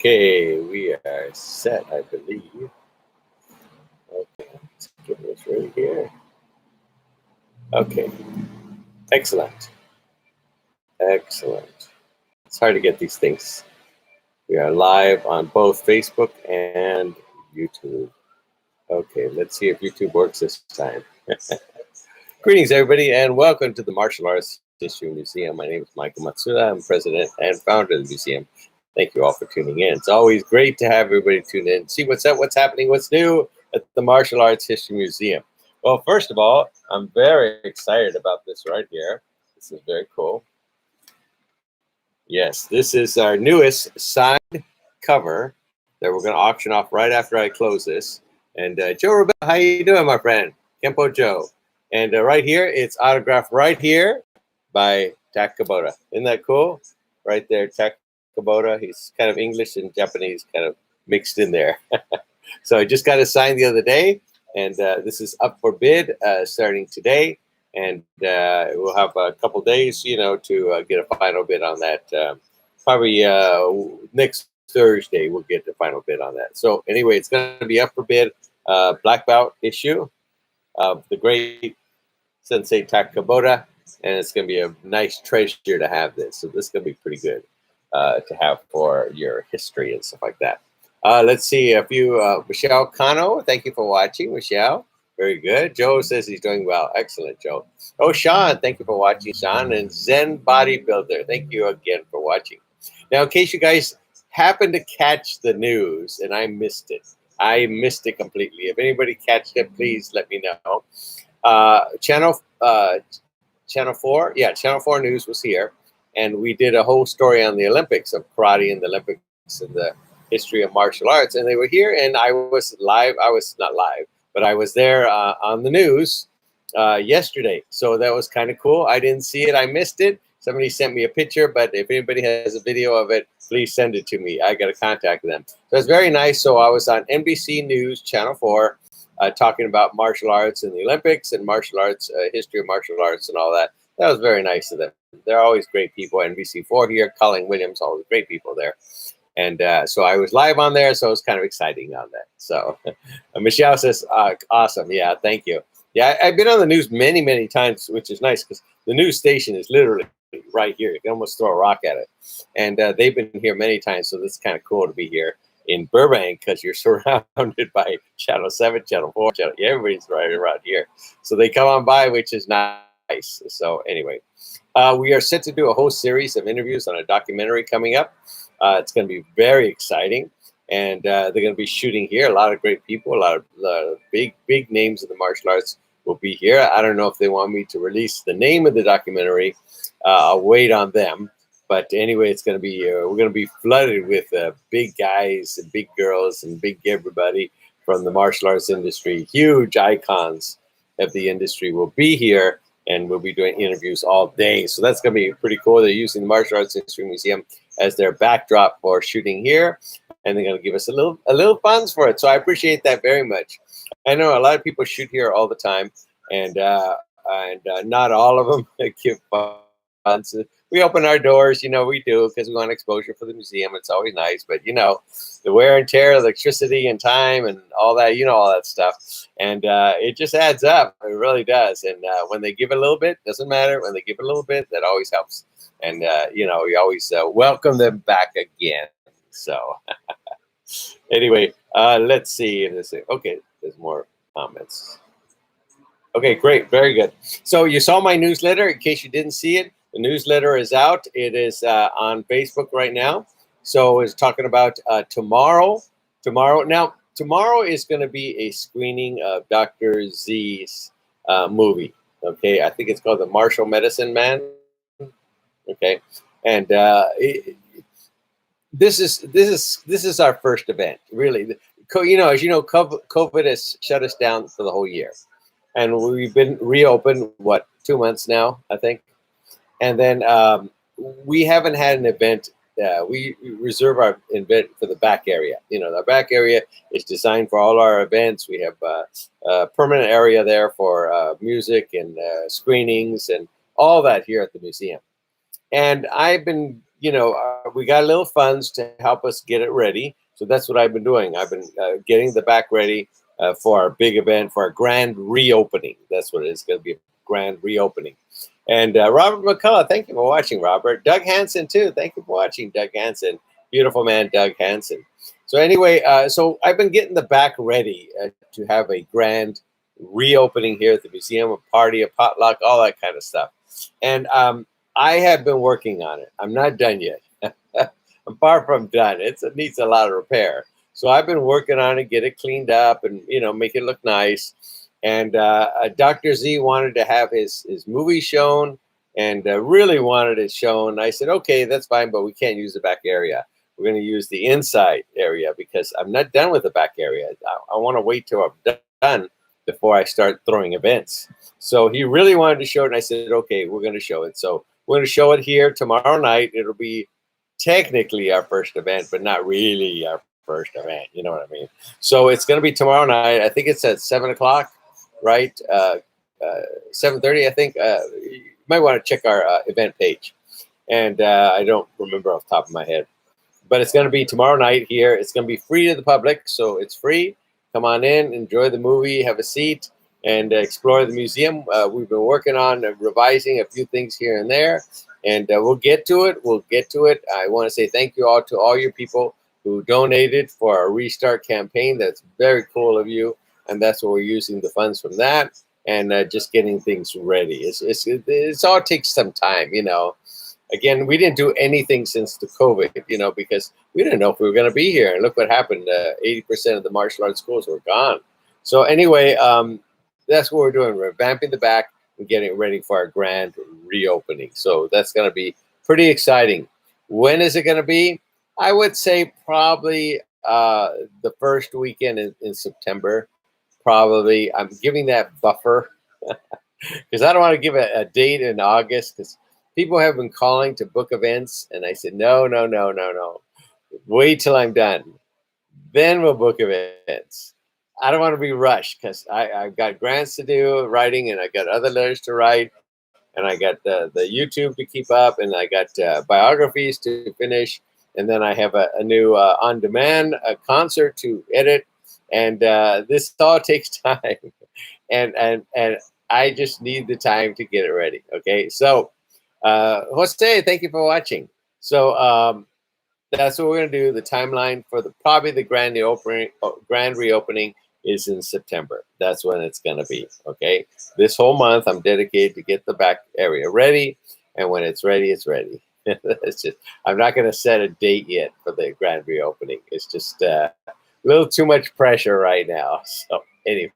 Okay, we are set, I believe. Okay, let's get this right here. Okay, excellent. Excellent. It's hard to get these things. We are live on both Facebook and YouTube. Okay, let's see if YouTube works this time. Greetings, everybody, and welcome to the Martial Arts History Museum. My name is Michael Matsuda. I'm president and founder of the museum. Thank you all for tuning in. It's always great to have everybody tune in, see what's up, what's happening, what's new at the Martial Arts History Museum. Well, first of all, I'm very excited about this right here. This is very cool. Yes, this is our newest side cover that we're going to auction off right after I close this. And Joe Rebel, how you doing, my friend? Kempo Joe. And right here, it's autographed right here by Tak Kubota. Isn't that cool? Right there, Tak Kubota. He's kind of English and Japanese kind of mixed in there. So I just got it signed the other day, and this is up for bid starting today. And we'll have a couple days, to get a final bid on that. Probably next Thursday, we'll get the final bid on that. So anyway, it's going to be up for bid. Black Belt issue of the great Sensei Tak Kubota, and it's going to be a nice treasure to have this. So this is going to be pretty good to have for your history and stuff like that. Let's see a few. Michelle Cano, thank you for watching, Michelle. Very good. Joe says he's doing well. Excellent, Joe. Oh, Sean, thank you for watching, Sean. And Zen Bodybuilder, thank you again for watching. Now, in case you guys happen to catch the news, and I missed it completely. If anybody catched it, please let me know. Channel 4, Channel 4 News was here, and we did a whole story on the Olympics of karate and the Olympics and the history of martial arts, and they were here, and I was live. I was not live, but I was there on the news yesterday, so that was kind of cool. I didn't see it. I missed it. Somebody sent me a picture, but if anybody has a video of it, please send it to me. I got to contact them. So it's very nice. So I was on NBC News, Channel 4, talking about martial arts and the Olympics and martial arts, history of martial arts and all that. That was very nice of them. They're always great people. NBC4 here, Colin Williams, all the great people there. And so I was live on there, so it was kind of exciting on that. So Michelle says, awesome. Yeah, thank you. Yeah, I've been on the news many, many times, which is nice because the news station is literally right here. You can almost throw a rock at it. And they've been here many times, so it's kind of cool to be here in Burbank because you're surrounded by Channel 7, Channel 4, everybody's right around here. So they come on by, which is nice. So anyway, we are set to do a whole series of interviews on a documentary coming up. It's going to be very exciting. And they're going to be shooting here. A lot of great people, a lot of big names in the martial arts will be here. I don't know if they want me to release the name of the documentary. I'll wait on them. But anyway, it's going to be we're going to be flooded with big guys and big girls and big everybody from the martial arts industry. Huge icons of the industry will be here, and we'll be doing interviews all day. So that's going to be pretty cool. They're using the Martial Arts History Museum as their backdrop for shooting here, and they're going to give us a little funds for it. So I appreciate that very much. I know a lot of people shoot here all the time, and not all of them give funds. We open our doors, we do, because we want exposure for the museum. It's always nice, but the wear and tear, electricity and time and all that, all that stuff. And it just adds up. It really does. And when they give a little bit, doesn't matter. When they give a little bit, that always helps. And, we always welcome them back again. So anyway, let's see. Okay, there's more comments. Okay, great. Very good. So you saw my newsletter. In case you didn't see it, the newsletter is out. It is on Facebook right now. So it's talking about tomorrow. Now, tomorrow is going to be a screening of Dr. Z's movie. Okay, I think it's called The Martial Medicine Man. Okay, and this is our first event. Really, as you know, COVID has shut us down for the whole year, and we've been reopened 2 months now, I think. And then we haven't had an event. We reserve our event for the back area. The back area is designed for all our events. We have a permanent area there for music and screenings and all that here at the museum. And I've been we got a little funds to help us get it ready. So that's what I've been doing. I've been getting the back ready for our big event, for our grand reopening. That's what it is. Going to be a grand reopening. And Robert McCullough, thank you for watching, Robert. Doug Hansen, too. Thank you for watching, Doug Hansen. Beautiful man, Doug Hansen. So anyway, so I've been getting the back ready to have a grand reopening here at the museum, a party, a potluck, all that kind of stuff. And I have been working on it. I'm not done yet. I'm far from done. It needs a lot of repair. So I've been working on it, get it cleaned up, and make it look nice. And Dr. Z wanted to have his movie shown, and really wanted it shown. I said, okay, that's fine, but we can't use the back area. We're going to use the inside area because I'm not done with the back area. I want to wait till I'm done before I start throwing events. So he really wanted to show it, and I said, okay, we're going to show it. So we're going to show it here tomorrow night. It'll be technically our first event, but not really our first event. You know what I mean? So it's going to be tomorrow night. I think it's at 7 o'clock, right? 7:30, I think. You might want to check our event page. And I don't remember off the top of my head. But it's going to be tomorrow night here. It's going to be free to the public, so it's free. Come on in, enjoy the movie, have a seat, and explore the museum. We've been working on revising a few things here and there, and we'll get to it. We'll get to it. I want to say thank you all to all your people who donated for our restart campaign. That's very cool of you, and that's what we're using the funds from that, and just getting things ready. It's all takes some time, Again, we didn't do anything since the COVID, because we didn't know if we were going to be here. And look what happened. 80% of the martial arts schools were gone. So anyway, that's what we're doing. We're revamping the back and getting ready for our grand reopening. So that's going to be pretty exciting. When is it going to be? I would say probably the first weekend in September. Probably. I'm giving that buffer because I don't want to give a date in August because people have been calling to book events, and I said, no. Wait till I'm done. Then we'll book events. I don't want to be rushed because I've got grants to do, writing, and I got other letters to write, and I got the YouTube to keep up, and I got biographies to finish, and then I have a new on-demand concert to edit, and this all takes time, and I just need the time to get it ready. Okay, so. Jose, thank you for watching. So that's what we're going to do. The timeline for probably the grand reopening is in September. That's when it's going to be. Okay, this whole month I'm dedicated to get the back area ready, and when it's ready, it's ready. It's just I'm not going to set a date yet for the grand reopening. It's just a little too much pressure right now. So anyway,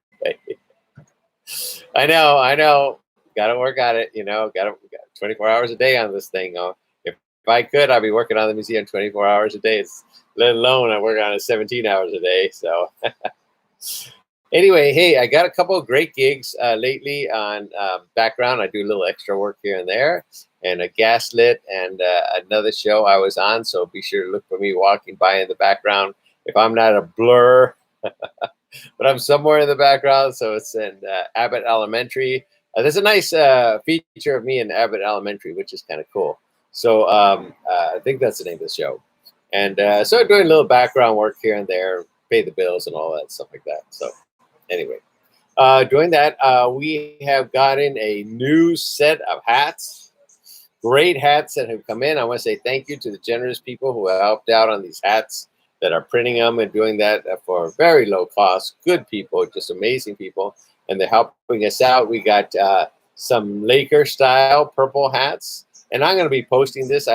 I know. Got to work on it, got 24 hours a day on this thing. If I could, I'd be working on the museum 24 hours a day. Let alone I work on it 17 hours a day. So anyway, hey, I got a couple of great gigs lately on background. I do a little extra work here and there, and a gaslit and another show I was on. So be sure to look for me walking by in the background. If I'm not a blur, but I'm somewhere in the background. So it's in Abbott Elementary. There's a nice feature of me in Abbott Elementary, which is kind of cool. So I think that's the name of the show. And so doing a little background work here and there, pay the bills and all that stuff like that. So anyway, doing that, we have gotten a new set of hats. Great hats that have come in. I want to say thank you to the generous people who have helped out on these hats that are printing them and doing that for very low cost. Good people, just amazing people. And they're helping us out. We got some Laker style purple hats, and I'm going to be posting this.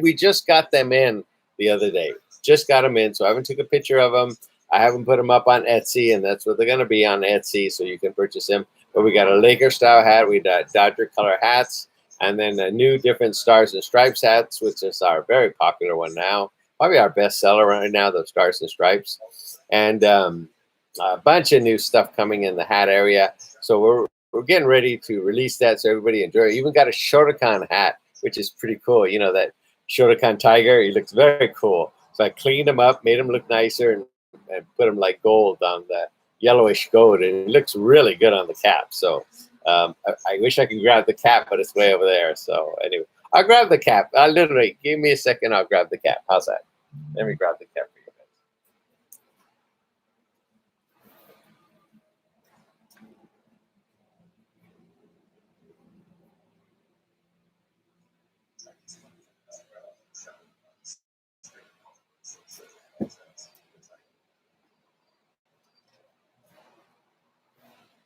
We just got them in the other day. Just got them in, so I haven't took a picture of them. I haven't put them up on Etsy, and that's what they're going to be on Etsy, so you can purchase them. But we got a Laker style hat. We got Dodger color hats, and then a new different Stars and Stripes hats, which is our very popular one now. Probably our best seller right now, the Stars and Stripes, and a bunch of new stuff coming in the hat area. So we're getting ready to release that so everybody enjoy it. Even got a Shotokan hat, which is pretty cool. That Shotokan tiger, he looks very cool. So I cleaned him up, made him look nicer, and put him like gold on the yellowish gold. And it looks really good on the cap. So I wish I could grab the cap, but it's way over there. So anyway, I'll grab the cap. Literally, give me a second. I'll grab the cap. How's that? Let me grab the cap for you guys.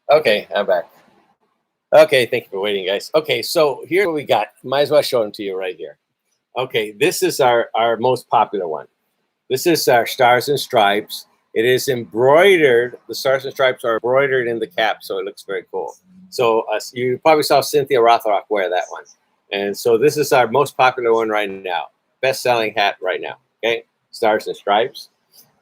Okay, I'm back. Okay, thank you for waiting, guys. Okay, so here's what we got. Might as well show them to you right here. Okay, this is our most popular one. This is our Stars and Stripes. It is embroidered. The Stars and Stripes are embroidered in the cap, so it looks very cool. So you probably saw Cynthia Rothrock wear that one. And so this is our most popular one right now. Best-selling hat right now, okay? Stars and Stripes.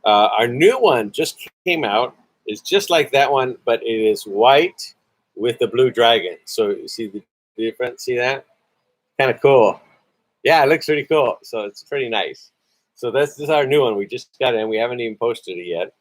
Our new one just came out. It's just like that one, but it is white with the blue dragon. So you see the difference? See that? Kind of cool. Yeah, it looks pretty cool. So it's pretty nice. So this is our new one. We just got it in. We haven't even posted it yet.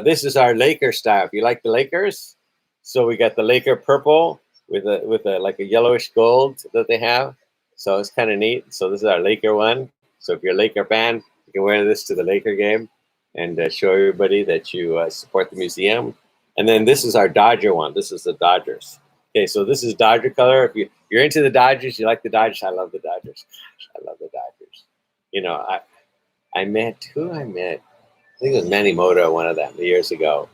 This is our Laker style. If you like the Lakers, so we got the Laker purple with a like a yellowish gold that they have. So it's kind of neat. So this is our Laker one. So if you're a Laker fan, you can wear this to the Laker game and show everybody that you support the museum. And then this is our Dodger one. This is the Dodgers. Okay, so this is Dodger color. If you're into the Dodgers, you like the Dodgers. I love the Dodgers. I love the Dodgers. You know, I met. I think it was Manny Moto, one of them, years ago.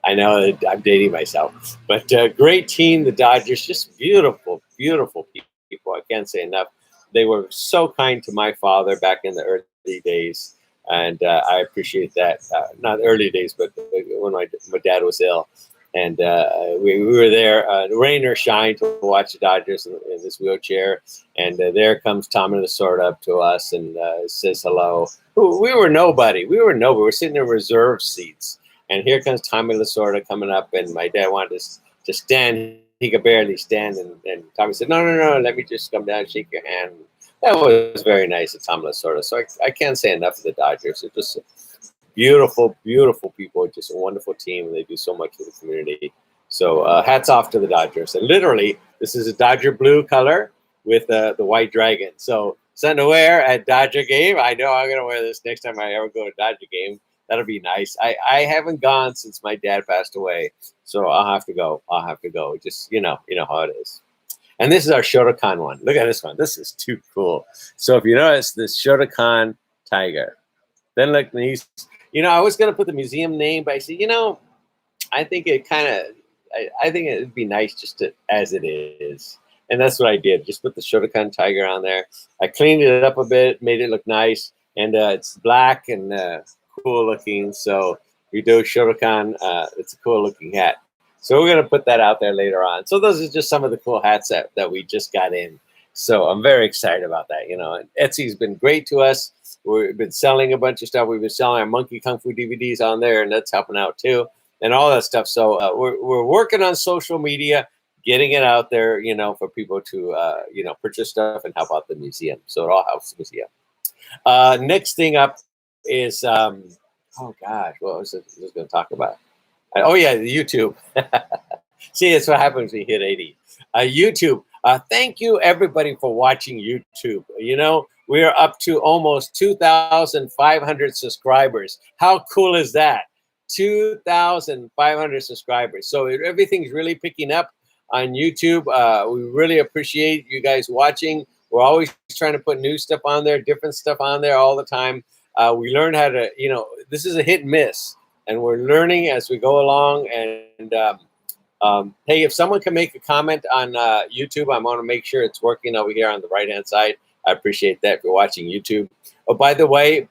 I know I'm dating myself, but great team, the Dodgers. Just beautiful, beautiful people. I can't say enough. They were so kind to my father back in the early days, and I appreciate that. Not early days, but when my dad was ill. And we were there, rain or shine, to watch the Dodgers in this wheelchair. And there comes Tommy Lasorda up to us and says hello. We were nobody. We were sitting in reserve seats. And here comes Tommy Lasorda coming up. And my dad wanted to stand. He could barely stand. And Tommy said, no, let me just come down and shake your hand. That was very nice of Tommy Lasorda. So I can't say enough of the Dodgers. They're just beautiful, beautiful people. Just a wonderful team. They do so much for the community. So hats off to the Dodgers. And literally, this is a Dodger blue color with the white dragon. So something to wear at Dodger game. I know I'm going to wear this next time I ever go to Dodger game. That'll be nice. I haven't gone since my dad passed away. So I'll have to go. Just, you know how it is. And this is our Shotokan one. Look at this one. This is too cool. So if you notice, this Shotokan tiger. Then look, I was going to put the museum name, but I said, I think it kind of, I think it would be nice just as it is. And that's what I did. Just put the Shotokan tiger on there. I cleaned it up a bit, made it look nice. And it's black and cool looking. So we do Shotokan. It's a cool looking hat. So we're going to put that out there later on. So those are just some of the cool hats that we just got in. So I'm very excited about that. And Etsy's been great to us. We've been selling a bunch of stuff. We've been selling our Monkey Kung Fu DVDs on there, and that's helping out too, and all that stuff. So we're working on social media, getting it out there, for people to, purchase stuff and help out the museum. So it all helps the museum. Next thing up is, oh gosh, what was it I was going to talk about? Oh yeah, the YouTube. See, that's what happens when you hit 80. YouTube. Thank you everybody for watching YouTube. We are up to almost 2,500 subscribers. How cool is that? 2,500 subscribers. So everything's really picking up on YouTube. We really appreciate you guys watching. We're always trying to put new stuff on there, different stuff on there all the time. We learn how to, this is a hit and miss, and we're learning as we go along. And hey, if someone can make a comment on YouTube, I'm going to make sure it's working over here on the right-hand side. I appreciate that if you're watching YouTube. Oh, by the way,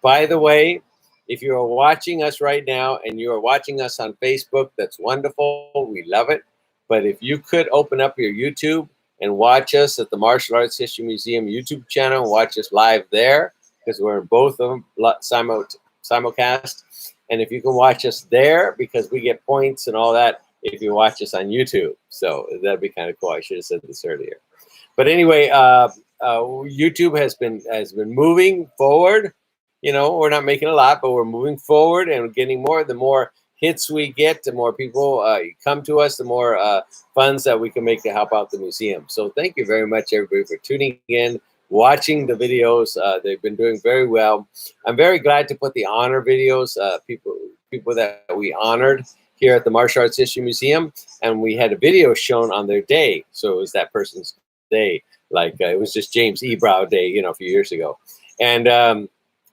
if you are watching us right now and you are watching us on Facebook, that's wonderful. We love it. But if you could open up your YouTube and watch us at the Martial Arts History Museum YouTube channel and watch us live there, because we're in both of them simulcast. And if you can watch us there, because we get points and all that if you watch us on YouTube. So that'd be kind of cool. I should have said this earlier. But anyway, YouTube has been moving forward. We're not making a lot, but we're moving forward and we're getting more. The more hits we get, the more people come to us, the more funds that we can make to help out the museum. So thank you very much, everybody, for tuning in, watching the videos. They've been doing very well. I'm very glad to put the honor videos, people that we honored here at the Martial Arts History Museum, and we had a video shown on their day. So it was that person's day, like it was just James Ebrow Day, you know, a few years ago. And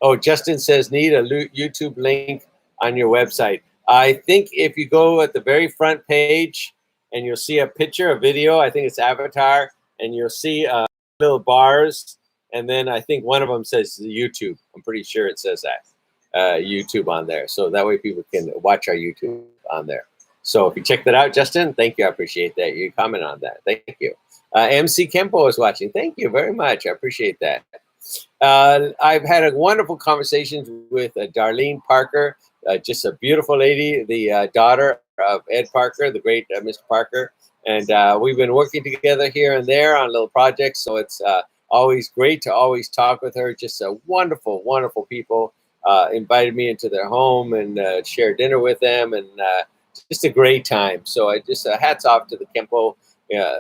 oh, Justin says, need a YouTube link on your website. I think if you go at the very front page and you'll see a picture, a video, I think it's Avatar, and you'll see little bars, and then I think one of them says YouTube. I'm pretty sure it says that YouTube on there, so that way people can watch our YouTube on there. So if you check that out, Justin, thank you. I appreciate that. You comment on that. Thank you. MC Kempo is watching. Thank you very much. I appreciate that. I've had a wonderful conversation with Darlene Parker, just a beautiful lady, the daughter of Ed Parker, the great Mr. Parker. And we've been working together here and there on little projects. So it's always great to always talk with her. Just a wonderful, wonderful people. Invited me into their home and shared dinner with them, and just a great time. So I just hats off to the Kempo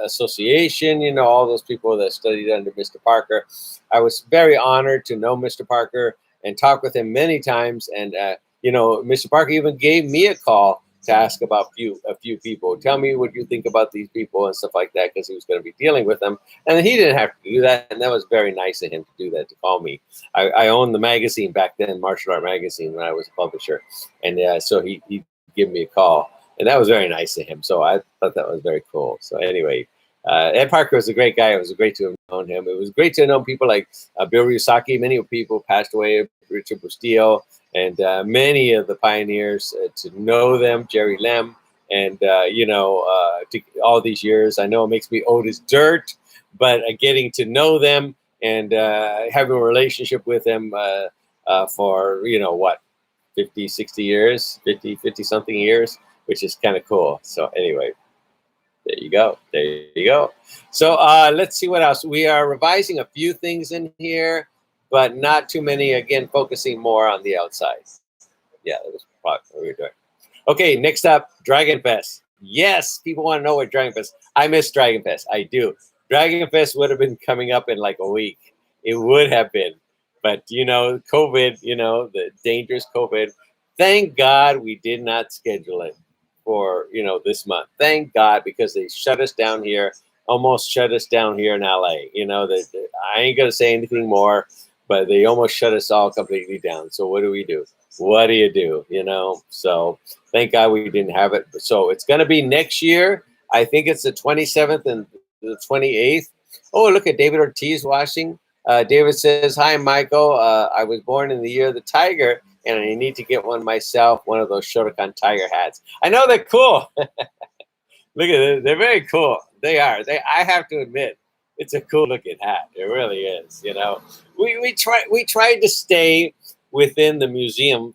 Association, you know, all those people that studied under Mr. Parker. I was very honored to know Mr. Parker and talk with him many times. And, you know, Mr. Parker even gave me a call to ask about a few people. Tell me what you think about these people and stuff like that, because he was going to be dealing with them. And he didn't have to do that. And that was very nice of him to do that, to call me. I owned the magazine back then, Martial Art Magazine, when I was a publisher. And so he gave me a call. And that was very nice of him. So I thought that was very cool. So anyway, Ed Parker was a great guy. It was great to have known him. It was great to know people like Bill Ryusaki. Many people passed away, Richard Bustillo, and many of the pioneers, to know them, Jerry Lem, and, you know, all these years. I know it makes me old as dirt, but getting to know them and having a relationship with them for, you know, what, 50, 60 years, 50 something years, which is kind of cool. So anyway, there you go. There you go. So let's see what else. We are revising a few things in here, but not too many. Again, focusing more on the outside. Yeah, that was what we were doing. Okay, next up, Dragon Fest. Yes, people want to know what Dragon Fest. I miss Dragon Fest. I do. Dragon Fest would have been coming up in like a week. It would have been. But, you know, COVID, you know, the dangerous COVID. Thank God we did not schedule it for, you know, this month. Thank God, because they shut us down here, almost shut us down here in LA. You know, I ain't going to say anything more, but they almost shut us all completely down. So what do we do? What do you do? You know, so thank God we didn't have it. So it's going to be next year. I think it's the 27th and the 28th. Oh, look at David Ortiz watching. David says, hi, Michael. I was born in the year of the tiger, and I need to get one myself, one of those Shotokan tiger hats. I know they're cool. Look at it. They're very cool. They are. I have to admit, it's a cool looking hat. It really is. You know, we tried to stay within the museum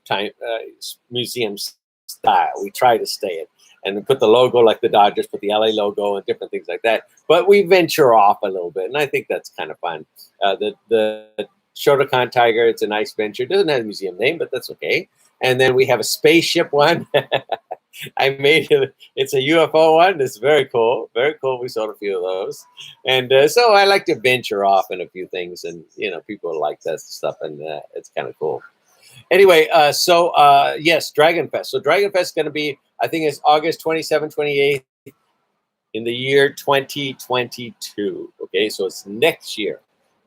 style. We try to stay it and put the logo like the Dodgers, put the LA logo and different things like that. But we venture off a little bit, and I think that's kind of fun. The Shotokan Tiger, it's a nice venture. It doesn't have a museum name, but that's okay. And then we have a spaceship one. I made it. It's a UFO one. It's very cool. Very cool. We sold a few of those. And so I like to venture off in a few things, and, you know, people like that stuff, and it's kind of cool. Anyway, yes, Dragon Fest. So Dragon Fest is going to be, I think it's August 27th, 28th in the year 2022. Okay, so it's next year,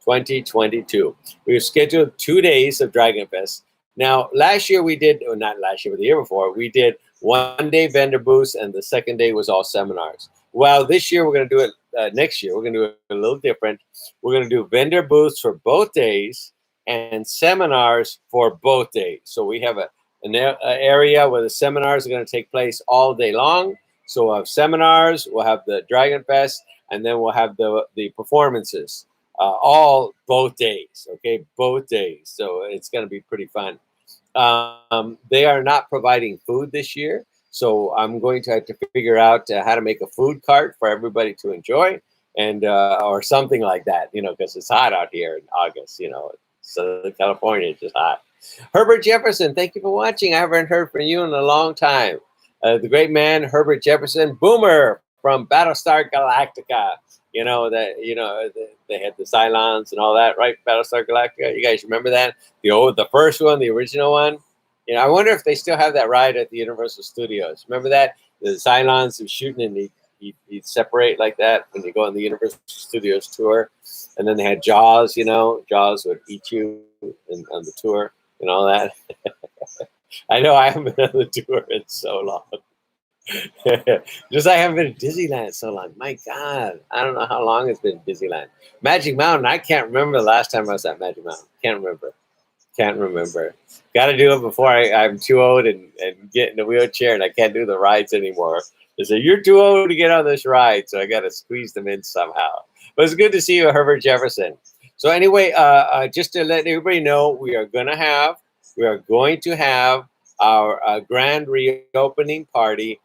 2022. We've scheduled 2 days of Dragon Fest. Now, last year we did, or not last year, but the year before, we did 1 day vendor booths, and the second day was all seminars. Well, this year we're going to do it, next year we're going to do it a little different. We're going to do vendor booths for both days and seminars for both days. So we have an area where the seminars are going to take place all day long. So we'll have seminars, we'll have the Dragon Fest, and then we'll have the performances, both days, okay, both days. So it's going to be pretty fun. They are not providing food this year, so I'm going to have to figure out how to make a food cart for everybody to enjoy, and or something like that, you know, because it's hot out here in August, you know. Southern California is just hot. Herbert Jefferson, thank you for watching. I haven't heard from you in a long time. The great man, Herbert Jefferson, Boomer from Battlestar Galactica. They had the Cylons and all that, right? Battlestar Galactica. You guys remember that? The first one, the original one. I wonder if they still have that ride at the Universal Studios. Remember that the Cylons were shooting and he'd separate like that when you go on the Universal Studios tour, and then they had Jaws. Jaws would eat you on the tour and all that. I know I haven't been on the tour in so long. Just I haven't been to Disneyland so long. My God, I don't know how long it's been Disneyland. Magic Mountain, I can't remember the last time I was at Magic Mountain. Can't remember. Got to do it before I'm too old and get in a wheelchair and I can't do the rides anymore. They say, you're too old to get on this ride, so I got to squeeze them in somehow. But it's good to see you, Herbert Jefferson. So anyway, just to let everybody know, we are going to have our grand reopening party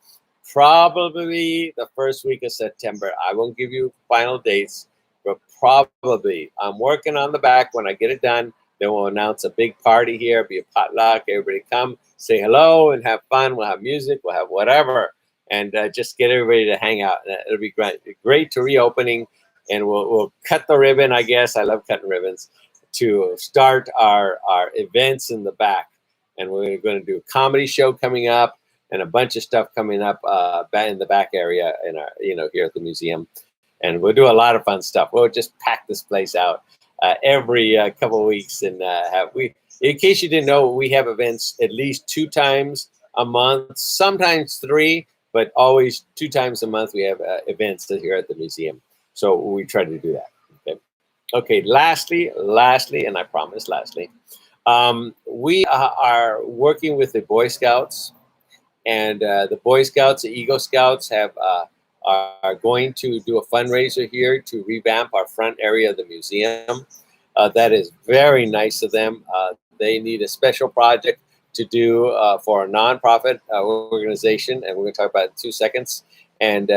probably the first week of September. I won't give you final dates, but probably. I'm working on the back. When I get it done, then we'll announce a big party here, be a potluck. Everybody come, say hello, and have fun. We'll have music. We'll have whatever. And just get everybody to hang out. It'll be great to reopening. And we'll cut the ribbon, I guess. I love cutting ribbons. To start our events in the back. And we're going to do a comedy show coming up and a bunch of stuff coming up in the back area in our, here at the museum. And we'll do a lot of fun stuff. We'll just pack this place out every couple of weeks. And in case you didn't know, we have events at least 2 times a month, sometimes 3, but always 2 times a month we have events here at the museum. So we try to do that. Okay. Lastly, and I promise lastly, we are working with the Boy Scouts, and the Boy Scouts, the Eagle Scouts are going to do a fundraiser here to revamp our front area of the museum. That is very nice of them. They need a special project to do for a nonprofit organization, and we're going to talk about it in 2 seconds. And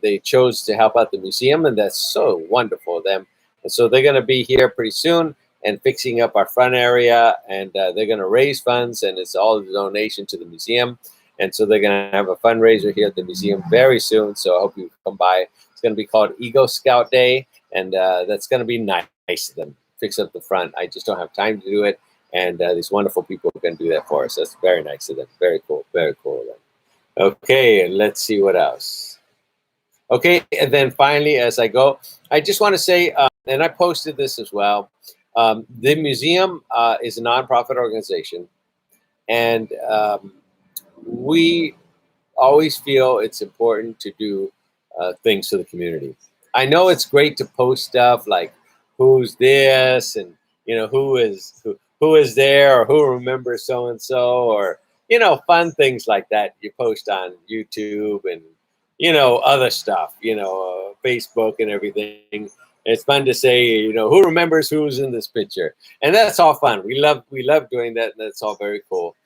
they chose to help out the museum, and that's so wonderful of them. And so they're going to be here pretty soon and fixing up our front area, and they're going to raise funds, and it's all a donation to the museum. And so they're going to have a fundraiser here at the museum very soon. So I hope you come by. It's going to be called Eagle Scout Day, and that's going to be nice of them. Fix up the front. I just don't have time to do it, and these wonderful people are going to do that for us. That's very nice of them. Very cool of them. Okay, and let's see what else. Okay, and then finally, as I go, I just want to say, and I posted this as well, the museum is a nonprofit organization, and we always feel it's important to do things for the community. I know it's great to post stuff like who's this and who is there or who remembers so and so, or fun things like that you post on YouTube and other stuff, Facebook and everything. It's fun to say, who remembers who's in this picture, and that's all fun. We love doing that, and that's all very cool.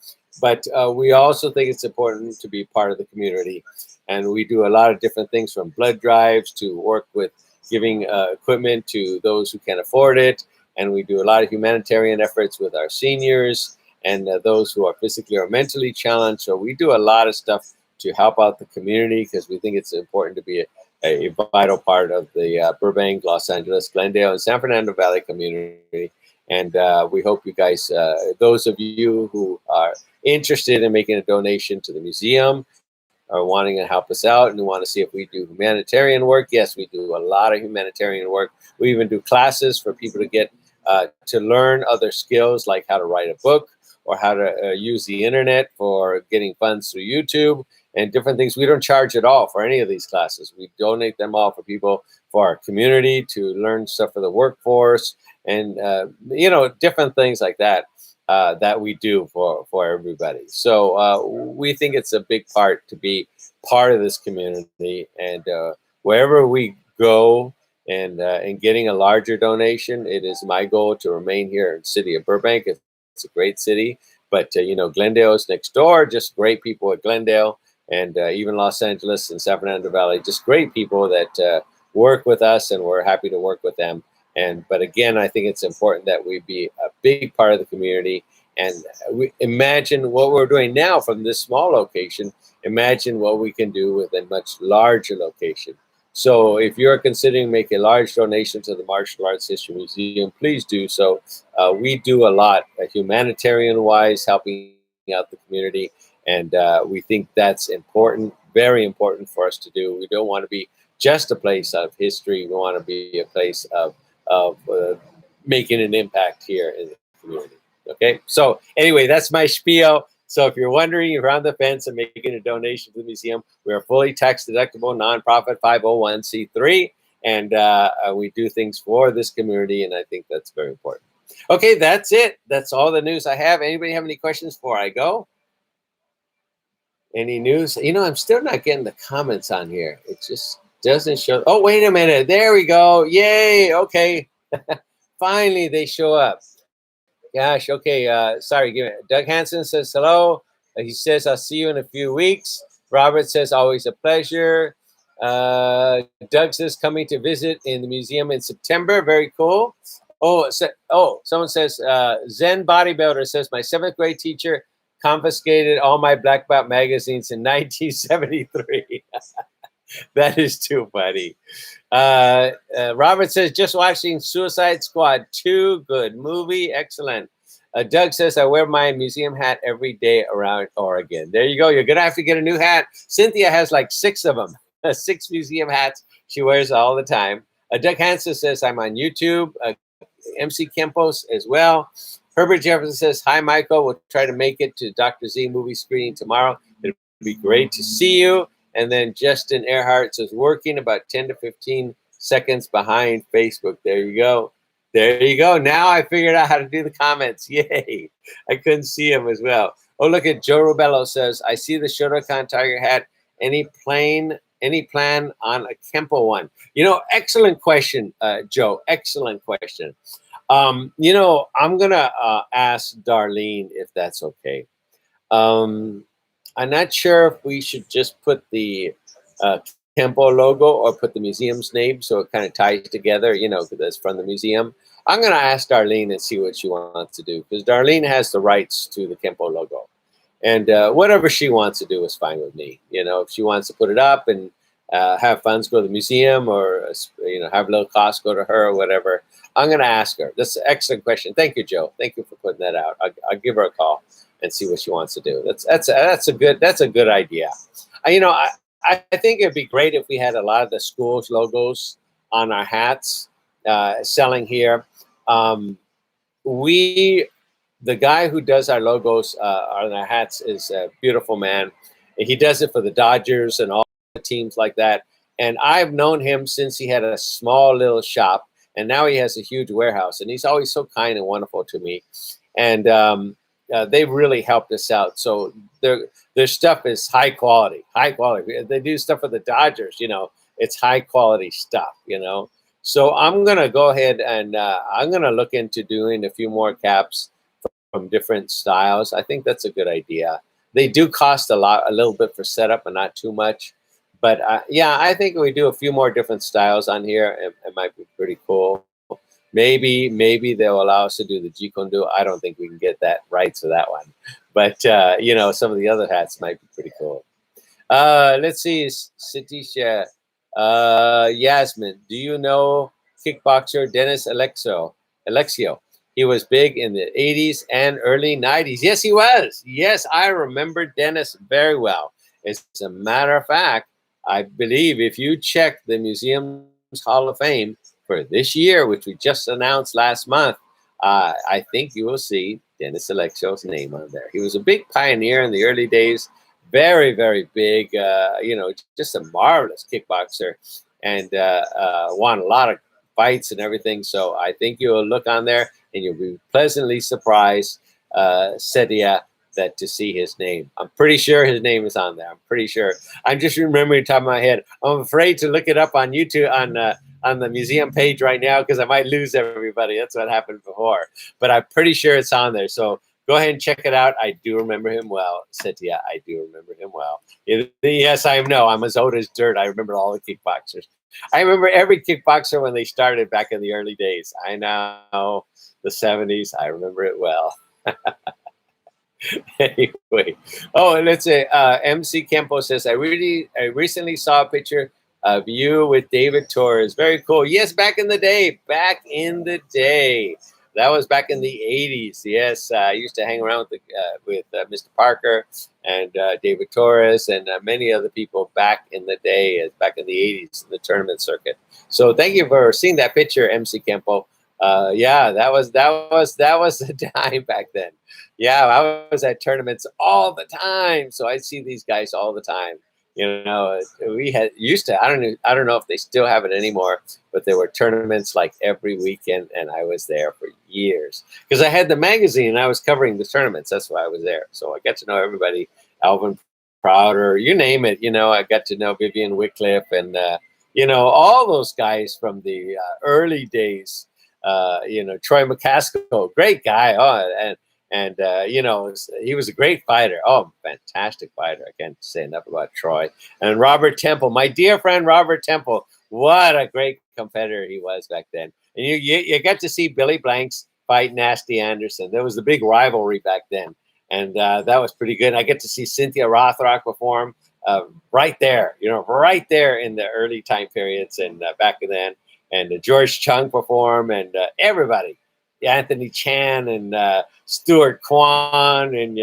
But we also think it's important to be part of the community, and we do a lot of different things, from blood drives to work with giving equipment to those who can't afford it, and we do a lot of humanitarian efforts with our seniors and those who are physically or mentally challenged. So we do a lot of stuff to help out the community because we think it's important to be a vital part of the Burbank, Los Angeles, Glendale, and San Fernando Valley community. And we hope you guys, those of you who are interested in making a donation to the museum or wanting to help us out and want to see if we do humanitarian work, yes, we do a lot of humanitarian work. We even do classes for people to get to learn other skills like how to write a book or how to use the internet for getting funds through YouTube and different things. We don't charge at all for any of these classes. We donate them all for people, for our community, to learn stuff for the workforce and, different things like that. That we do for everybody. So we think it's a big part to be part of this community, and wherever we go and getting a larger donation, it is my goal to remain here in the city of Burbank. It's a great city, but Glendale is next door, just great people at Glendale, and even Los Angeles and San Fernando Valley, just great people that work with us, and we're happy to work with them. But again, I think it's important that we be a big part of the community, and we imagine what we're doing now from this small location. Imagine what we can do with a much larger location. So if you're considering making a large donation to the Martial Arts History Museum, please do so. We do a lot humanitarian-wise, helping out the community, and we think that's important, very important for us to do. We don't want to be just a place of history. We want to be a place of making an impact here in the community. Okay, so anyway, that's my spiel. So if you're wondering, if you're on the fence and making a donation to the museum, we are fully tax deductible, nonprofit 501c3, and we do things for this community, and I think that's very important. Okay, that's it. That's all the news I have. Anybody have any questions before I go? Any news? You know, I'm still not getting the comments on here. It just doesn't show. Oh, wait a minute. There we go. Yay. Okay. Finally, they show up. Gosh, okay. Sorry. Doug Hansen says hello. He says, I'll see you in a few weeks. Robert says, always a pleasure. Doug says, coming to visit in the museum in September. Very cool. Someone says, Zen Bodybuilder says, my 7th grade teacher confiscated all my black belt magazines in 1973. That is too funny. Robert says, just watching Suicide Squad 2. Good movie. Excellent. Doug says, I wear my museum hat every day around Oregon. There you go. You're going to have to get a new hat. Cynthia has like 6 of them. 6 museum hats she wears all the time. Doug Hansen says, I'm on YouTube. MC Kempos as well. Herbert Jefferson says, hi, Michael. We'll try to make it to Dr. Z movie screening tomorrow. It'll be great to see you. And then Justin Earhart says, working about 10 to 15 seconds behind Facebook. There you go. There you go. Now I figured out how to do the comments. Yay. I couldn't see him as well. Oh, look at Joe Robello says, I see the Shotokan Tiger hat. Any plan on a Kempo one? You know, excellent question, Joe. Excellent question. You know, I'm going to ask Darlene if that's okay. I'm not sure if we should just put the Kempo logo or put the museum's name so it kind of ties together, you know, because it's from the museum. I'm going to ask Darlene and see what she wants to do, because Darlene has the rights to the Kempo logo. And whatever she wants to do is fine with me. You know, if she wants to put it up and have funds go to the museum, or, you know, have a little cost go to her or whatever, I'm going to ask her. That's an excellent question. Thank you, Joe. Thank you for putting that out. I'll give her a call and see what she wants to do. That's a good idea. You know, I think it'd be great if we had a lot of the schools logos on our hats selling here. The guy who does our logos on our hats is a beautiful man. He does it for the Dodgers and all the teams like that. And I've known him since he had a small little shop, and now he has a huge warehouse. And he's always so kind and wonderful to me. And they've really helped us out. So their stuff is high quality. High quality. They do stuff for the Dodgers. You know, it's high quality stuff. You know. So I'm gonna go ahead and I'm gonna look into doing a few more caps from different styles. I think that's a good idea. They do cost a little bit for setup, and not too much. But yeah, I think if we do a few more different styles on here, it might be pretty cool. Maybe they'll allow us to do the Jikondu. I don't think we can get that rights for that one. But you know, some of the other hats might be pretty cool. Let's see, Satisha, Yasmin. Do you know kickboxer Dennis Alexio? He was big in the 80s and early 90s. Yes, he was. Yes, I remember Dennis very well. As a matter of fact, I believe if you check the museum's Hall of Fame for this year, which we just announced last month, I think you will see Dennis Alexio's name on there. He was a big pioneer in the early days. Very, very big, you know, just a marvelous kickboxer, and won a lot of fights and everything. So I think you'll look on there and you'll be pleasantly surprised, Cynthia, that to see his name. I'm pretty sure his name is on there. I'm pretty sure. I'm just remembering top of my head. I'm afraid to look it up on YouTube on the museum page right now, because I might lose everybody. That's what happened before. But I'm pretty sure it's on there. So go ahead and check it out. I do remember him well, Cynthia. I do remember him well. Yes, I know. I'm as old as dirt. I remember all the kickboxers. I remember every kickboxer when they started back in the early days. I know, the 70s. I remember it well. Anyway, oh, let's say MC Kempo says, I recently saw a picture of you with David Torres. Very cool. Yes, back in the day. Back in the day. That was back in the 80s. Yes, I used to hang around with Mr. Parker and David Torres and many other people back in the day, back in the 80s in the tournament circuit. So thank you for seeing that picture, MC Kempo. Yeah, that was a time back then. Yeah, I was at tournaments all the time, so I see these guys all the time. You know, we had used to. I don't know if they still have it anymore, but there were tournaments like every weekend, and I was there for years because I had the magazine and I was covering the tournaments. That's why I was there. So I got to know everybody, Alvin Prouder, you name it. You know, I got to know Vivian Wycliffe and you know, all those guys from the early days. You know, Troy Mccaskill, great guy. Oh, and you know, he was a great fighter. Oh, fantastic fighter. I can't say enough about Troy. And Robert Temple, my dear friend Robert Temple, what a great competitor he was back then. And you got to see Billy Blanks fight Nasty Anderson. There was the big rivalry back then, and that was pretty good. I get to see Cynthia Rothrock perform right there, you know, right there in the early time periods and back then. And George Chung perform, and everybody, Anthony Chan and Stuart Kwan, and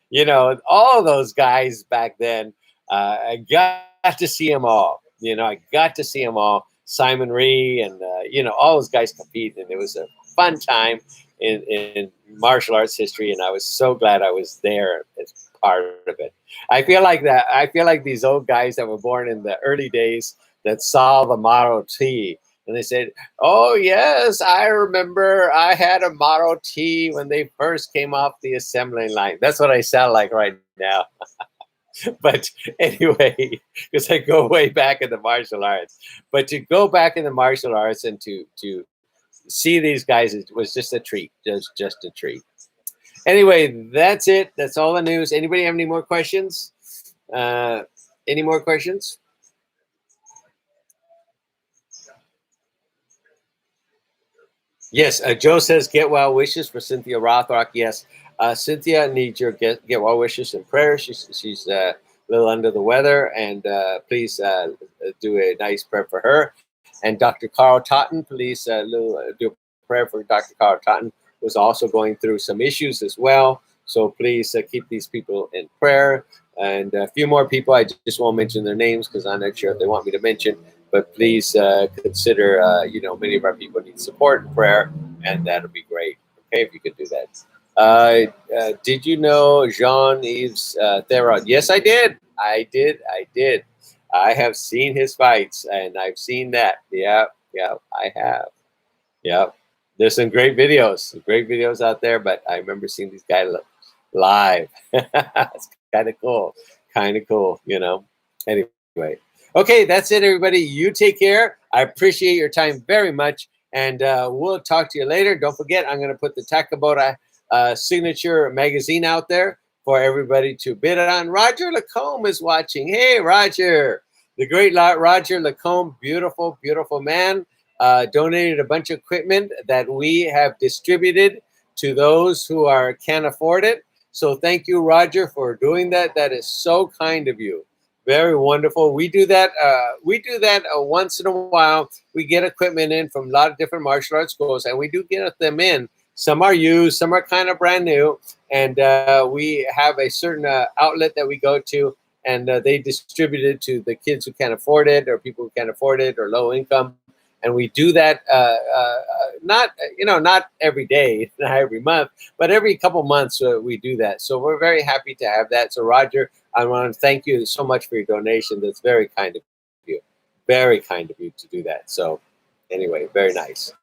you know, all those guys back then. I got to see them all. You know, I got to see them all. Simon Ree and you know, all those guys compete, and it was a fun time in martial arts history. And I was so glad I was there as part of it. I feel like that. I feel like these old guys that were born in the early days that saw the Model T. And they said, oh, yes, I remember I had a Model T when they first came off the assembly line. That's what I sound like right now. But anyway, because I go way back in the martial arts. But to go back in the martial arts and to see these guys, it was just a treat, just a treat. Anyway, that's it. That's all the news. Anybody have any more questions? Any more questions? Yes, Joe says get well wishes for Cynthia Rothrock. Yes, Cynthia needs your get well wishes and prayers. She's a little under the weather, and please do a nice prayer for her. And Dr. Carl Totten, please do a prayer for Dr. Carl Totten, who's also going through some issues as well. So please keep these people in prayer. And a few more people, I just won't mention their names because I'm not sure if they want me to mention. But please consider, you know, many of our people need support and prayer, and that'll be great. Okay, if you could do that. Did you know Jean-Yves Theron? Yes, I did. I did. I have seen his fights, and I've seen that. Yeah, I have. Yeah, there's some great videos out there, but I remember seeing these guys live. It's kind of cool, you know. Anyway. Okay, that's it, everybody. You take care. I appreciate your time very much, and we'll talk to you later. Don't forget, I'm going to put the Takabota signature magazine out there for everybody to bid on. Roger Lacombe is watching. Hey, Roger. The great Roger Lacombe, beautiful, beautiful man, donated a bunch of equipment that we have distributed to those who can't afford it. So thank you, Roger, for doing that. That is so kind of you. Very wonderful. We do that. Once in a while. We get equipment in from a lot of different martial arts schools, and we do get them in. Some are used, some are kind of brand new, and we have a certain outlet that we go to, and they distribute it to the kids who can't afford it, or people who can't afford it, or low income. And we do that not every day, not every month, but every couple months we do that. So we're very happy to have that. So Roger, I want to thank you so much for your donation. That's very kind of you. Very kind of you to do that. So anyway, very nice.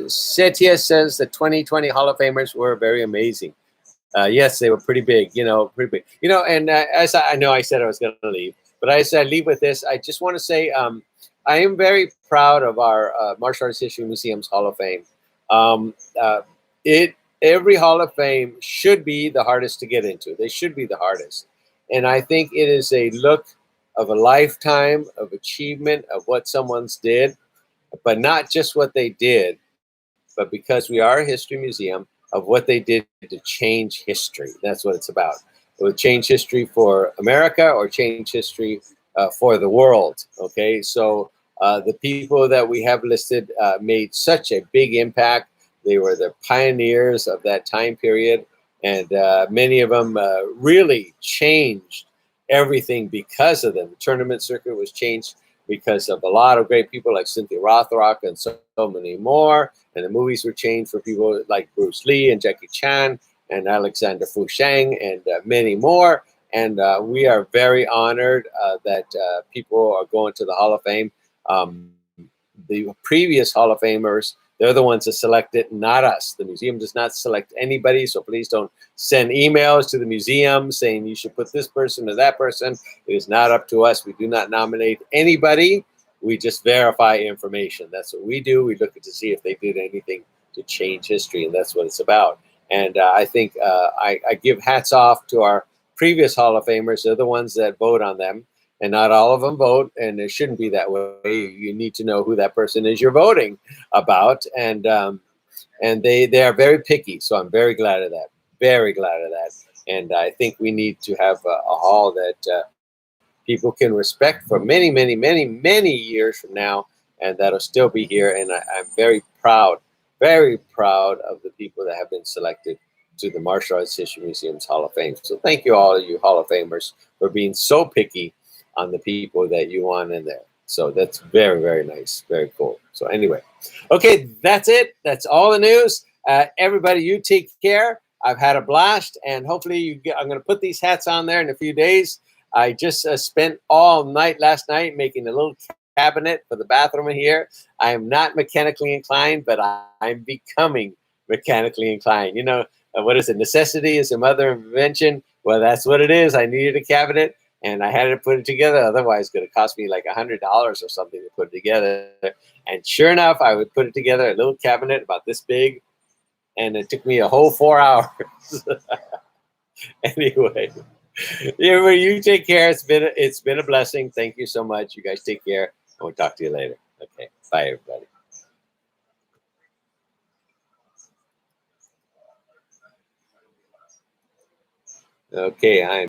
Cynthia says the 2020 Hall of Famers were very amazing. Yes, they were pretty big, pretty big. And as I know I said I was going to leave, but as I leave with this, I just want to say I am very proud of our Martial Arts History Museum's Hall of Fame. Every Hall of Fame should be the hardest to get into. They should be the hardest. And I think it is a look of a lifetime of achievement of what someone's did, but not just what they did, but because we are a history museum of what they did to change history. That's what it's about. It would change history for America or change history for the world. Okay, so the people that we have listed made such a big impact. They were the pioneers of that time period, and many of them really changed everything because of them. The tournament circuit was changed because of a lot of great people like Cynthia Rothrock and so many more. And the movies were changed for people like Bruce Lee and Jackie Chan and Alexander Fusheng and many more. And we are very honored that people are going to the Hall of Fame. The previous Hall of Famers, they're the ones that select it, not us. The museum does not select anybody, so please don't send emails to the museum saying you should put this person or that person. It is not up to us. We do not nominate anybody. We just verify information. That's what we do. We look to see if they did anything to change history, and that's what it's about. And I think I give hats off to our previous Hall of Famers. They're the ones that vote on them, and not all of them vote, and it shouldn't be that way. You need to know who that person is you're voting about, and they are very picky. So I'm very glad of that. Very glad of that. And I think we need to have a hall that people can respect for many, many, many, many years from now, and that'll still be here. And I'm very proud of the people that have been selected to the Martial Arts History Museum's Hall of Fame. So thank you all of you Hall of Famers for being so picky on the people that you want in there. So that's very, very nice. Very cool. So anyway, okay, that's it. That's all the news. Everybody, you take care. I've had a blast, and hopefully I'm going to put these hats on there in a few days. I just spent all night last night making a little cabinet for the bathroom in here. I am not mechanically inclined, but I'm becoming mechanically inclined. You know, what is it? Necessity is the mother of invention. Well, that's what it is. I needed a cabinet, and I had to put it together. Otherwise, it's going to cost me like $100 or something to put it together. And sure enough, I would put it together, a little cabinet about this big, and it took me a whole 4 hours. Anyway, you take care. It's been a blessing. Thank you so much. You guys take care, and we'll talk to you later. Okay, bye everybody. Okay, I'm